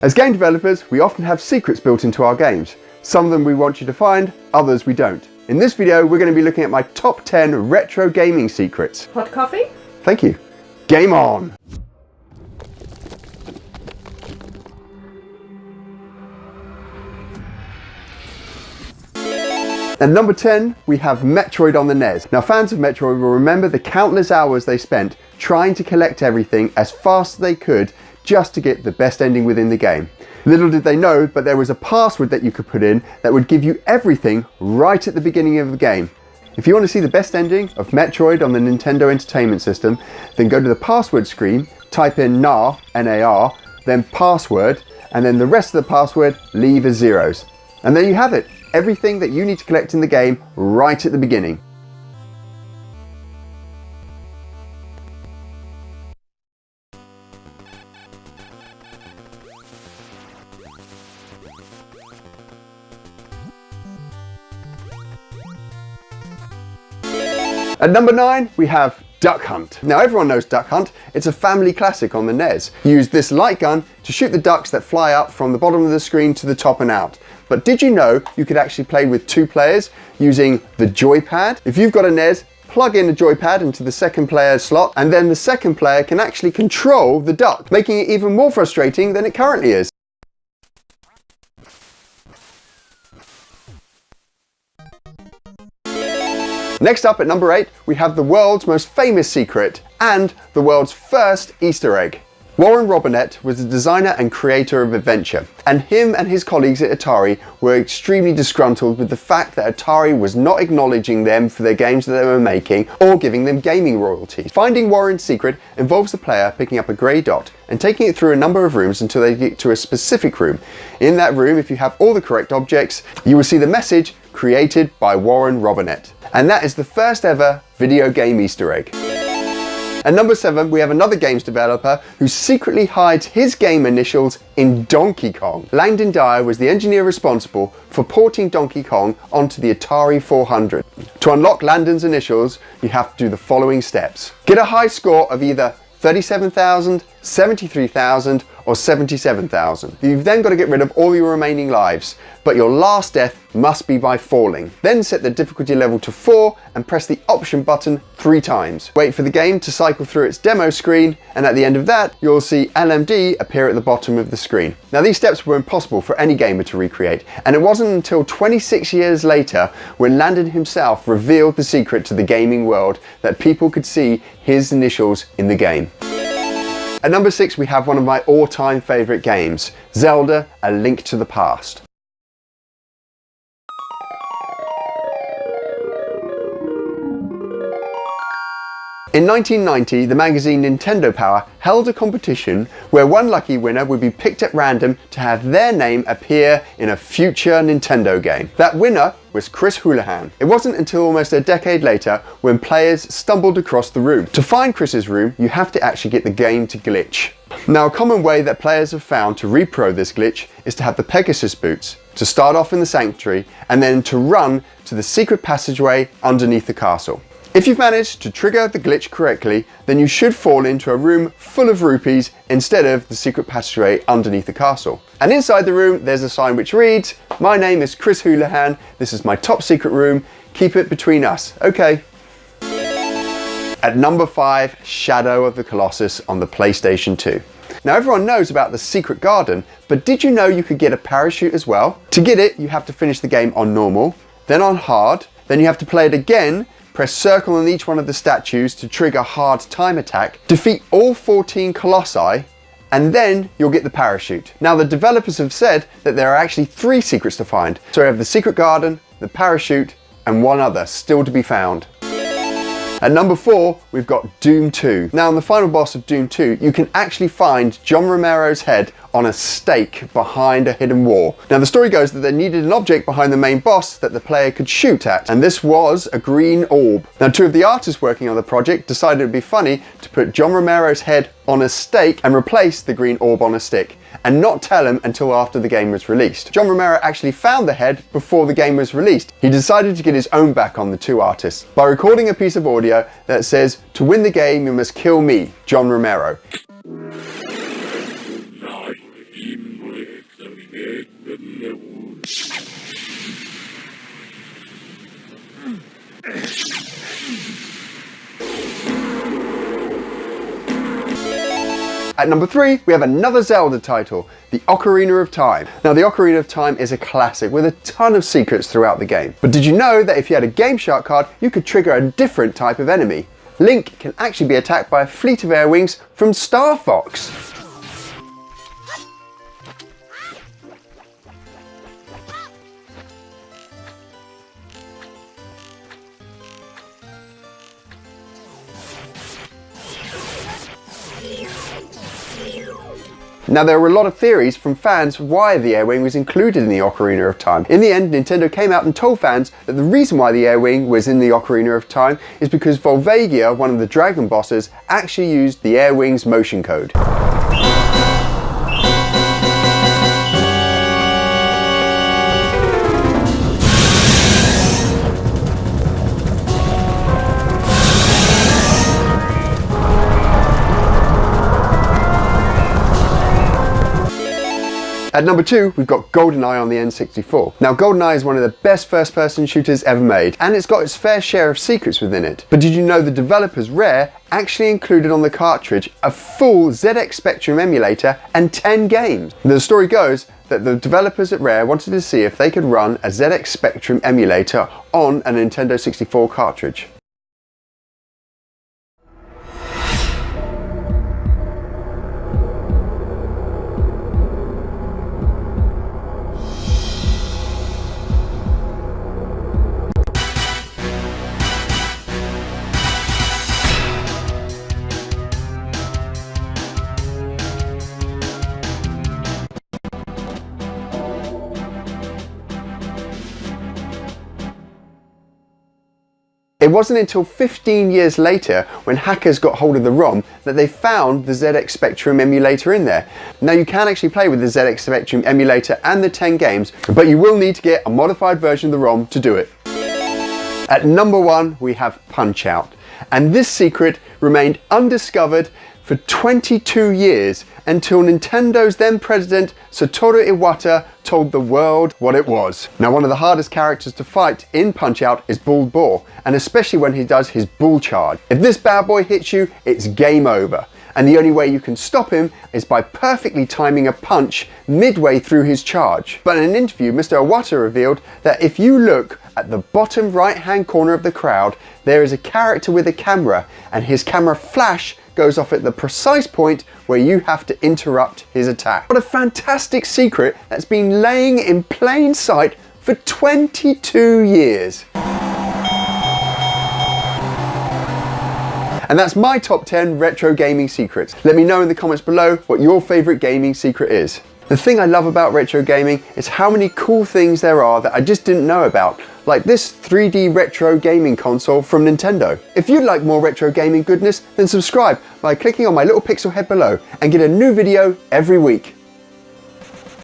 As game developers, we often have secrets built into our games. Some of them we want you to find, others we don't. In this video, we're going to be looking at my top 10 retro gaming secrets. Hot coffee? Thank you. Game on! At number 10, we have Metroid on the NES. Now, fans of Metroid will remember the countless hours they spent trying to collect everything as fast as they could just to get the best ending within the game. Little did they know, but there was a password that you could put in that would give you everything right at the beginning of the game. If you want to see the best ending of Metroid on the Nintendo Entertainment System, then go to the password screen, type in NAR, N-A-R, then password, and then the rest of the password leave as zeros. And there you have it. Everything that you need to collect in the game right at the beginning. At number 9, we have Duck Hunt. Now everyone knows Duck Hunt, it's a family classic on the NES. You use this light gun to shoot the ducks that fly up from the bottom of the screen to the top and out. But did you know you could actually play with 2 players using the joypad? If you've got a NES, plug in the joypad into the second player's slot, and then the second player can actually control the duck, making it even more frustrating than it currently is. Next up at number 8, we have the world's most famous secret and the world's first Easter egg. Warren Robinett was the designer and creator of Adventure, and him and his colleagues at Atari were extremely disgruntled with the fact that Atari was not acknowledging them for their games that they were making or giving them gaming royalties. Finding Warren's secret involves the player picking up a grey dot and taking it through a number of rooms until they get to a specific room. In that room, if you have all the correct objects, you will see the message created by Warren Robinett. And that is the first ever video game Easter egg. At number 7, we have another games developer who secretly hides his game initials in Donkey Kong. Langdon was the engineer responsible for porting Donkey Kong onto the Atari 400. To unlock Langdon's initials, you have to do the following steps. Get a high score of either 37,000, 73,000 or 77,000. You've then got to get rid of all your remaining lives, but your last death must be by falling. Then set the difficulty level to 4 and press the option button 3 times. Wait for the game to cycle through its demo screen, and at the end of that you'll see LMD appear at the bottom of the screen. Now these steps were impossible for any gamer to recreate, and it wasn't until 26 years later when Langdon himself revealed the secret to the gaming world that people could see his initials in the game. At number 6, we have one of my all-time favourite games, Zelda: A Link to the Past. In 1990, the magazine Nintendo Power held a competition where one lucky winner would be picked at random to have their name appear in a future Nintendo game. That winner was Chris Houlihan. It wasn't until almost a decade later when players stumbled across the room. To find Chris's room, you have to actually get the game to glitch. Now, a common way that players have found to repro this glitch is to have the Pegasus boots, to start off in the sanctuary, and then to run to the secret passageway underneath the castle. If you've managed to trigger the glitch correctly, then you should fall into a room full of rupees instead of the secret passageway underneath the castle. And inside the room, there's a sign which reads, "My name is Chris Houlihan, this is my top secret room, keep it between us, okay?" At number 5, Shadow of the Colossus on the PlayStation 2. Now everyone knows about the secret garden, but did you know you could get a parachute as well? To get it, you have to finish the game on normal, then on hard, then you have to play it again, press circle on each one of the statues to trigger hard time attack, defeat all 14 colossi, and then you'll get the parachute. Now the developers have said that there are actually 3 secrets to find. So we have the secret garden, the parachute, and one other still to be found. At number 4, we've got Doom 2. Now in the final boss of Doom 2, you can actually find John Romero's head on a stake behind a hidden wall. Now the story goes that they needed an object behind the main boss that the player could shoot at, and this was a green orb. Now 2 of the artists working on the project decided it would be funny to put John Romero's head on a stake and replace the green orb on a stick, and not tell him until after the game was released. John Romero actually found the head before the game was released. He decided to get his own back on the 2 artists by recording a piece of audio that says, "To win the game you must kill me, John Romero." At number 3, we have another Zelda title, the Ocarina of Time. Now, the Ocarina of Time is a classic with a ton of secrets throughout the game. But did you know that if you had a Game Shark card, you could trigger a different type of enemy? Link can actually be attacked by a fleet of air wings from Star Fox. Now, there were a lot of theories from fans why the air wing was included in the Ocarina of Time. In the end, Nintendo came out and told fans that the reason why the air wing was in the Ocarina of Time is because Volvagia, one of the dragon bosses, actually used the air wing's motion code. At number 2, we've got Goldeneye on the N64. Now, Goldeneye is one of the best first-person shooters ever made, and it's got its fair share of secrets within it. But did you know the developers, Rare, actually included on the cartridge a full ZX Spectrum emulator and 10 games? The story goes that the developers at Rare wanted to see if they could run a ZX Spectrum emulator on a Nintendo 64 cartridge. It wasn't until 15 years later, when hackers got hold of the ROM, that they found the ZX Spectrum emulator in there. Now, you can actually play with the ZX Spectrum emulator and the 10 games, but you will need to get a modified version of the ROM to do it. At number 1, we have Punch-Out! And this secret remained undiscovered for 22 years until Nintendo's then president Satoru Iwata told the world what it was. Now, one of the hardest characters to fight in Punch-Out! Is Bald Boar, and especially when he does his bull charge. If this bad boy hits you, it's game over. And the only way you can stop him is by perfectly timing a punch midway through his charge. But in an interview, Mr. Iwata revealed that if you look at the bottom right hand corner of the crowd, there is a character with a camera, and his camera flash goes off at the precise point where you have to interrupt his attack. What a fantastic secret that's been laying in plain sight for 22 years. And that's my top 10 retro gaming secrets. Let me know in the comments below what your favourite gaming secret is. The thing I love about retro gaming is how many cool things there are that I just didn't know about, like this 3D retro gaming console from Nintendo. If you'd like more retro gaming goodness, then subscribe by clicking on my little pixel head below and get a new video every week.